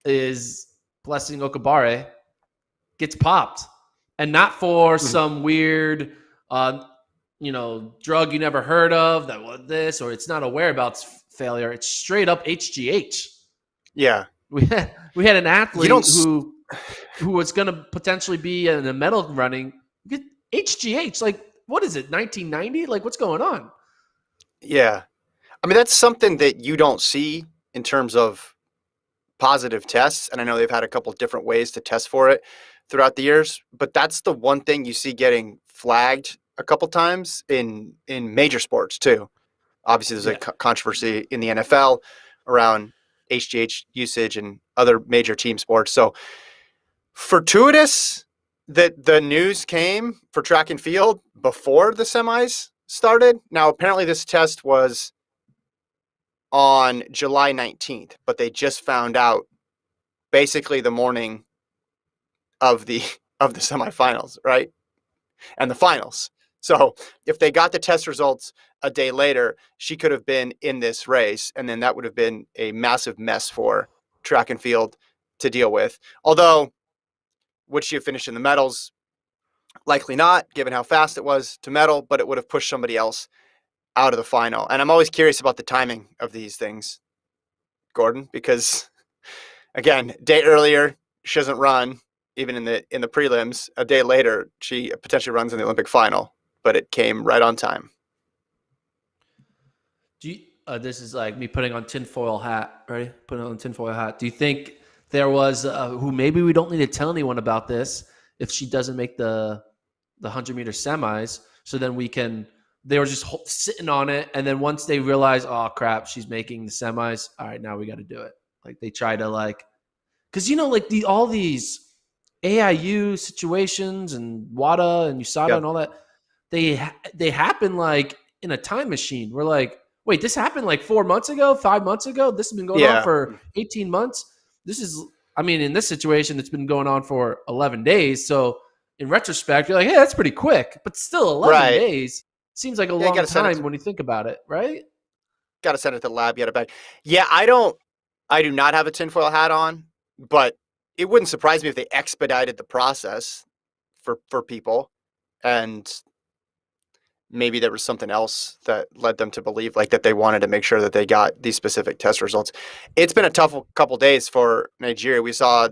is Blessing Okagbare gets popped, and not for some weird, drug you never heard of that was this, or it's not a whereabouts failure. It's straight up HGH. Yeah, we had an athlete who was going to potentially be in a medal running. HGH, like, what is it? 1990? Like, what's going on? Yeah, I mean that's something that you don't see in terms of positive tests, and I know they've had a couple different ways to test for it throughout the years, but that's the one thing you see getting flagged a couple times in major sports too. Obviously, there's a controversy in the NFL around HGH usage and other major team sports. So fortuitous that the news came for track and field before the semis started. Now, apparently this test was on July 19th, but they just found out basically the morning of the semifinals, right? And the finals. So if they got the test results a day later, she could have been in this race, and then that would have been a massive mess for track and field to deal with. Although, would she have finished in the medals? Likely not, given how fast it was to medal, but it would have pushed somebody else out of the final. And I'm always curious about the timing of these things, Gordon, because, again, a day earlier, she doesn't run, even in the prelims. A day later, she potentially runs in the Olympic final, but it came right on time. This is like me putting on tinfoil hat, right? Putting on tinfoil hat. Do you think there was who maybe we don't need to tell anyone about this if she doesn't make the 100-meter semis? So then they were just sitting on it, and then once they realize, oh crap, she's making the semis. All right, now we got to do it. Like they try to because all these AIU situations and WADA and USADA and all that, they happen like in a time machine. We're like, wait, this happened like 4 months ago, 5 months ago. This has been going on for 18 months. In this situation, it's been going on for 11 days. So in retrospect, you're like, hey, that's pretty quick. But still, 11 days seems like a long time when you think about it, right? Got to send it to the lab, get it back. Yeah, I do not have a tinfoil hat on, but it wouldn't surprise me if they expedited the process for people, and maybe there was something else that led them to believe that they wanted to make sure that they got these specific test results. It's been a tough couple days for Nigeria. We saw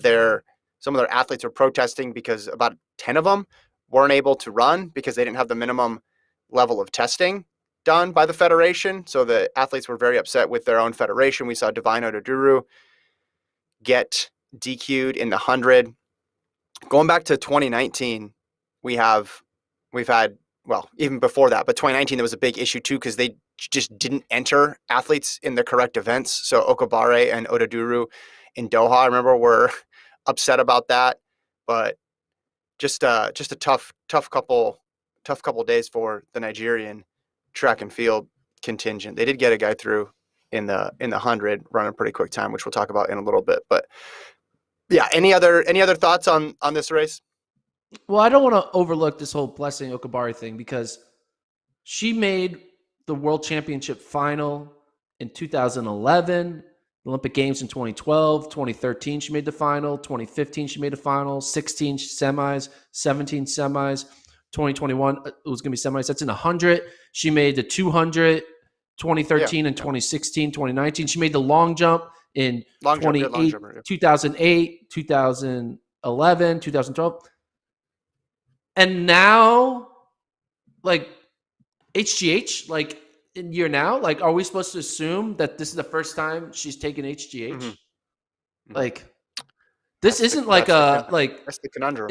some of their athletes were protesting because about 10 of them weren't able to run because they didn't have the minimum level of testing done by the federation. So the athletes were very upset with their own federation. We saw Divine Odeduru get DQ'd in the 100. Going back to 2019, we've had, well, even before that, but 2019, there was a big issue too, because they just didn't enter athletes in the correct events. So Okagbare and Odeduru in Doha, I remember, were upset about that. But just a tough couple days for the Nigerian track and field contingent. They did get a guy through in the 100, running a pretty quick time, which we'll talk about in a little bit. But yeah, any other thoughts on this race? Well, I don't want to overlook this whole Blessing Okagbare thing because she made the World Championship final in 2011, the Olympic Games in 2012, 2013 she made the final, 2015 she made the final, 16 semis, 17 semis, 2021 it was going to be semis. That's in 100. She made the 200, 2013 and 2016, 2019. She made the long jump in 2008, 2011, 2012. And now, HGH, in year now, are we supposed to assume that this is the first time she's taken HGH? Mm-hmm. This isn't that's the conundrum.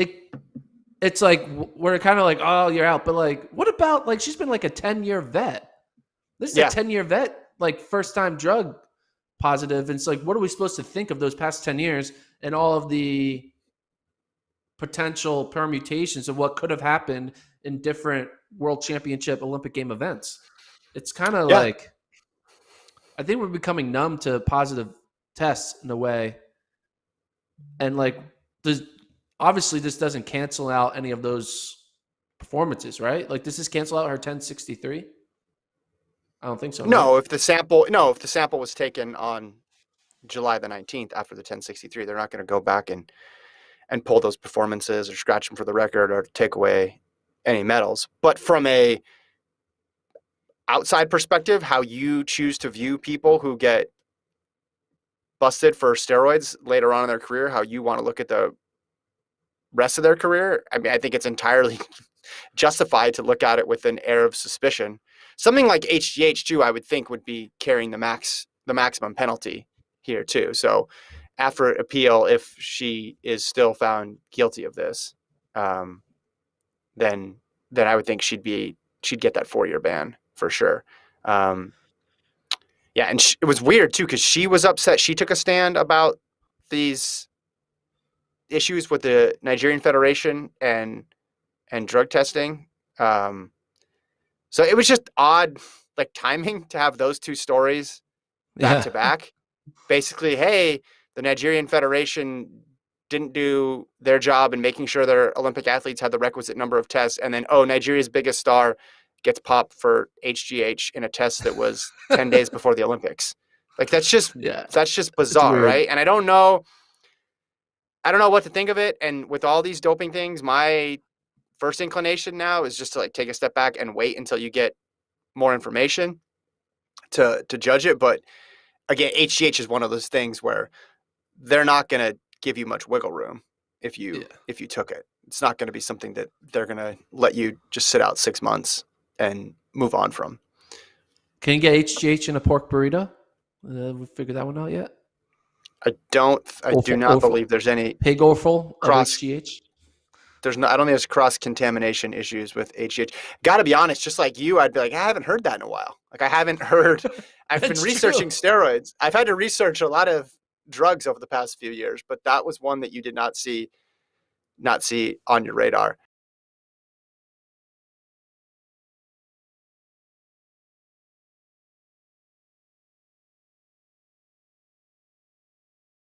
It's we're kind of oh, you're out. But what about she's been a 10-year vet. This is a 10-year vet, first time drug positive. And it's what are we supposed to think of those past 10 years and all of the potential permutations of what could have happened in different World Championship Olympic game events? It's kind of I think we're becoming numb to positive tests in a way. And obviously this doesn't cancel out any of those performances, right? Does this cancel out her 1063? I don't think so. No, right? if the sample was taken on July the 19th after the 1063. They're not going to go back and pull those performances or scratch them for the record or take away any medals. But from a outside perspective, how you choose to view people who get busted for steroids later on in their career, how you want to look at the rest of their career, I mean, I think it's entirely justified to look at it with an air of suspicion. Something like HGH too, I would think would be carrying the maximum penalty here too. So after appeal, if she is still found guilty of this, then I would think she'd get that 4-year ban for sure. Yeah, and it was weird too because she was upset. She took a stand about these issues with the Nigerian Federation and drug testing. So it was just odd, like timing to have those two stories back to back. Basically, hey, the Nigerian Federation didn't do their job in making sure their Olympic athletes had the requisite number of tests, and then Nigeria's biggest star gets popped for HGH in a test that was 10 days before the Olympics. Like that's just bizarre, right? And I don't know what to think of it. And with all these doping things, my first inclination now is just to like take a step back and wait until you get more information to judge it. But again, HGH is one of those things where they're not going to give you much wiggle room if you took it. It's not going to be something that they're going to let you just sit out 6 months and move on from. Can you get HGH in a pork burrito? We figured that one out yet? I do not believe there's any pig offal cross HGH. I don't think there's cross contamination issues with HGH. Got to be honest, just like you, I'd be like, I haven't heard that in a while. Like I haven't heard. I've been researching steroids. I've had to research a lot of drugs over the past few years, but that was one that you did not see on your radar.